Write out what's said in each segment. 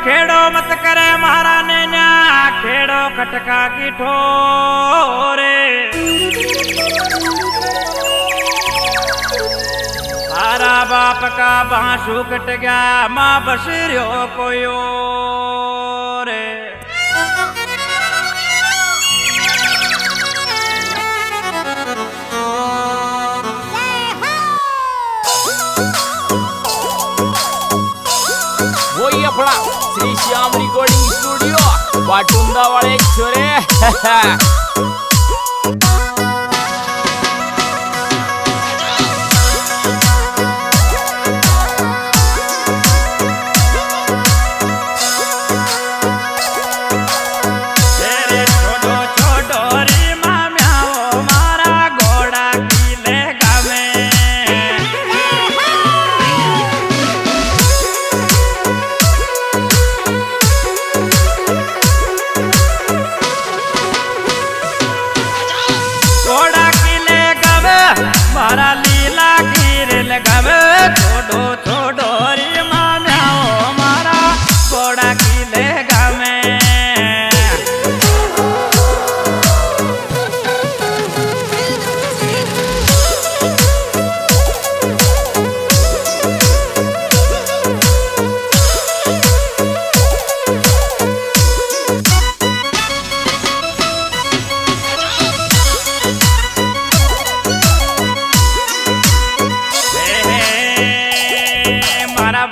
खेड़ो मत करे महाराने न्या खेड़ो खटका की ठोरे तारा बाप का बांसु कट गया माँ बसरियो कोई और वही अपना श्री श्याम रिकॉर्डिंग स्टूडियो वाटुंदा वाले छोरे मारा लीला गिर लगावे छोड़ो छोड़ो रे माम्याओ मारा घोड़ा की लगावे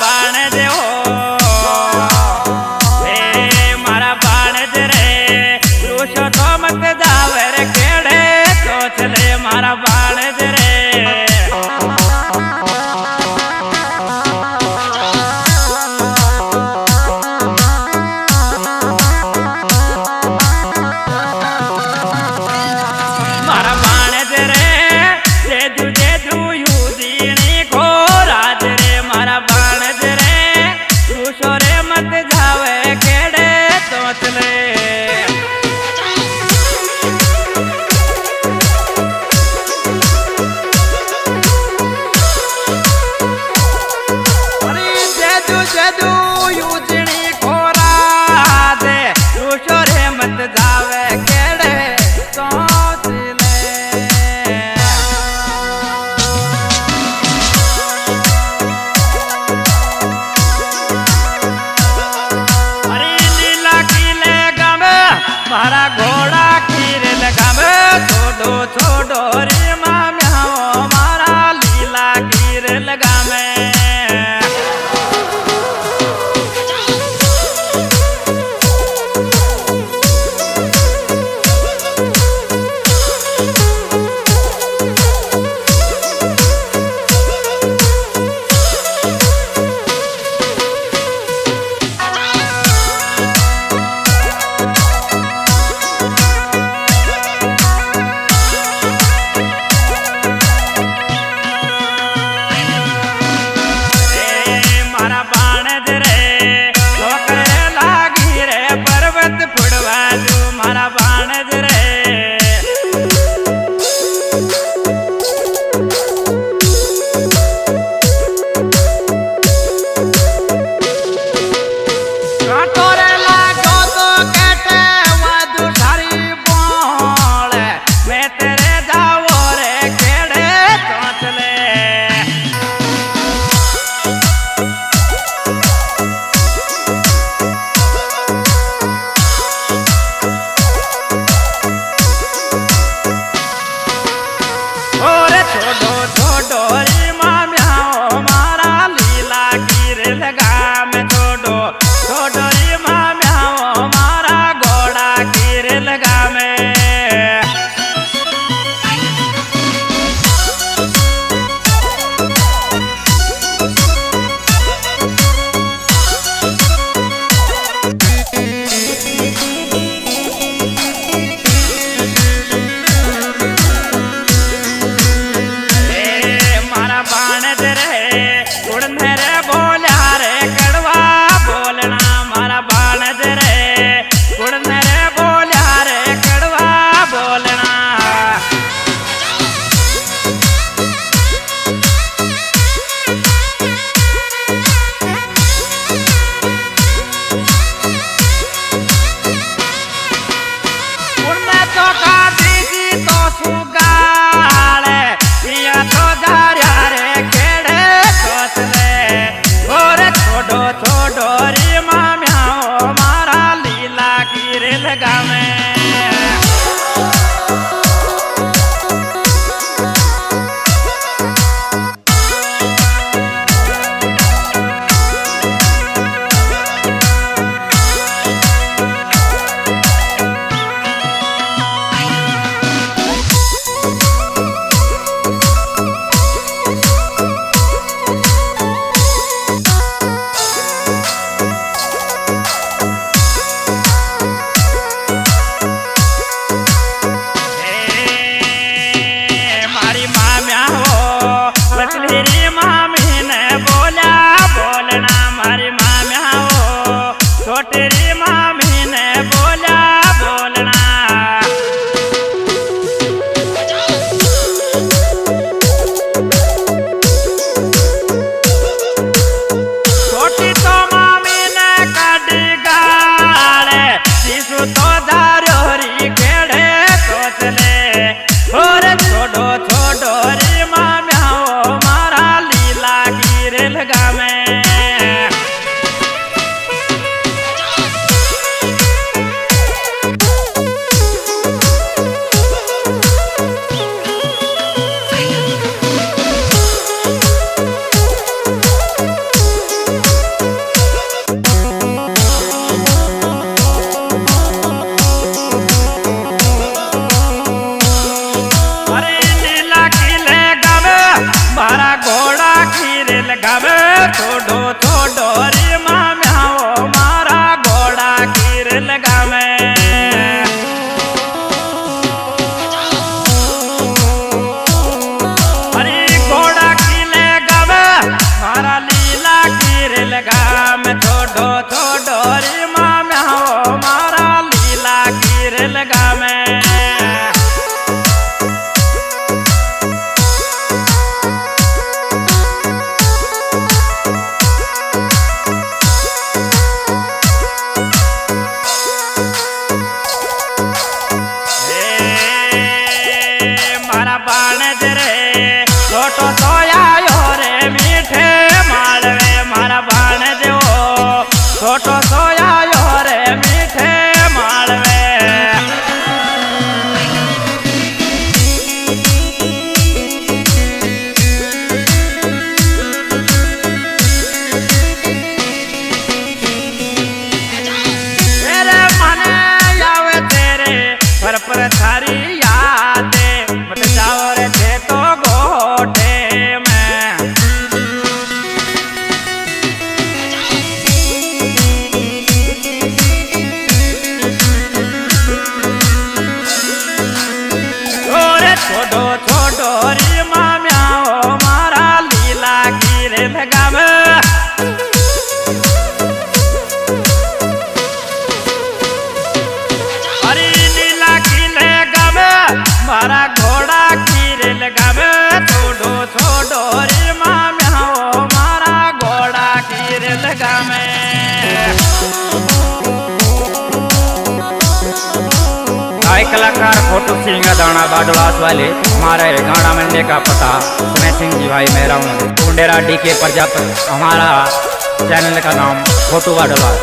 बाण दे हो मारा बाण दे रे रूसो तो मत जावे रे केड़े तो चले मारा बाण दे रे मारा बाण दे रे जेजू जेजू यूदीनी को राज रे मारा रे मत जावे केड़े तो चले अरे जेदू जेदू यूजनी खोरा दे रूसो रे मत जावे केड़े तो चले मारा घोड़ा खीर लगावे छोड़ो छोड़ो रे माम्याओ मारा लीला खीर लगावे लगावे तेरी मामी ने बोला बोलना छोटी तो मामी ने काटी गाड़े शिशु तो दारोरी खेड़े सोचले और छोड़ो छोड़ो री माम्या ओ मारा लीला गिर लगा में लगावे छोड़ो छोड़ो रे माम्या ओ मारा घोड़ा खीर लगावे अरे घोड़ा खीले गावे मारा लीला खीर लगावे छोड़ो छोड़ो रे माम्या ओ मारा लीला खीर लगावे छोटो सोया रे मीठे मालवे मारा बाण दो छोटो सोया रे मीठे मालवे तेरे मने आवे तेरे पर थारी यादे मत जाओ रे थे तो छोड़ो छोड़ो रे माम्या ओ मारा लीला गिर लगावे अरे लीला गिर लगावे मारा घोड़ा गिर लगावे छोड़ो छोड़ो रे माम्या ओ मारा घोड़ा गिर लगावे कलाकार फोटो सिंह दाना बाडोलास वाले हमारे गाना मिलने का पता समय सिंह जी भाई मेरा हूँ कुंडेरा डीके प्रजापति हमारा चैनल का नाम फोटो बाडोलास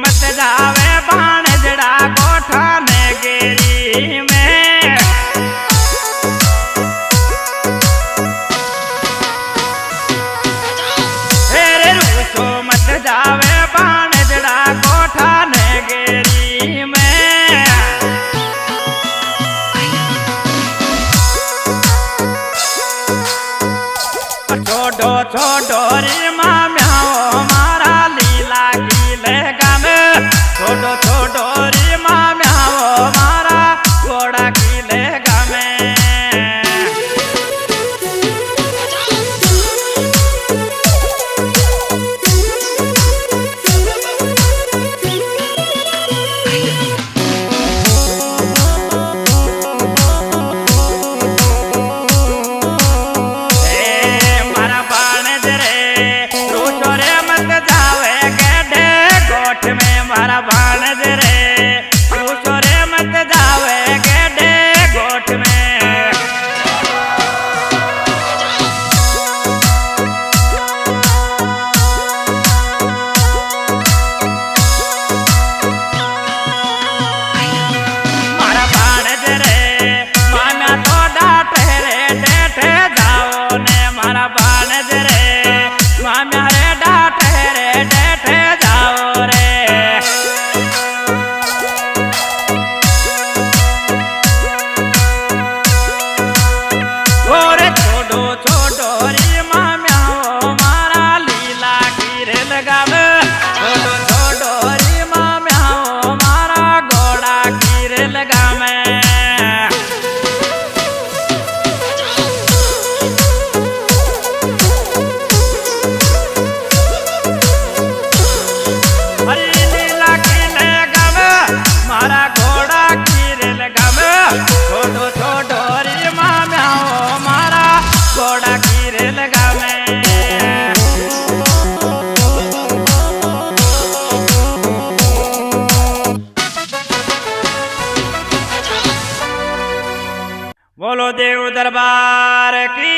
मत जावे बाण जड़ा कोठा ने गेरी में मत जावे बाण जड़ा कोठा ने गेरी में डाटे रे डेठे जाओ रे ओरे छोड़ो छोड़ो री माम्याओ मारा लीला गिर लगावे छोड़ो छोड़ो री माम्याओ मारा घोड़ा गिर लगावे बोलो देव दरबार की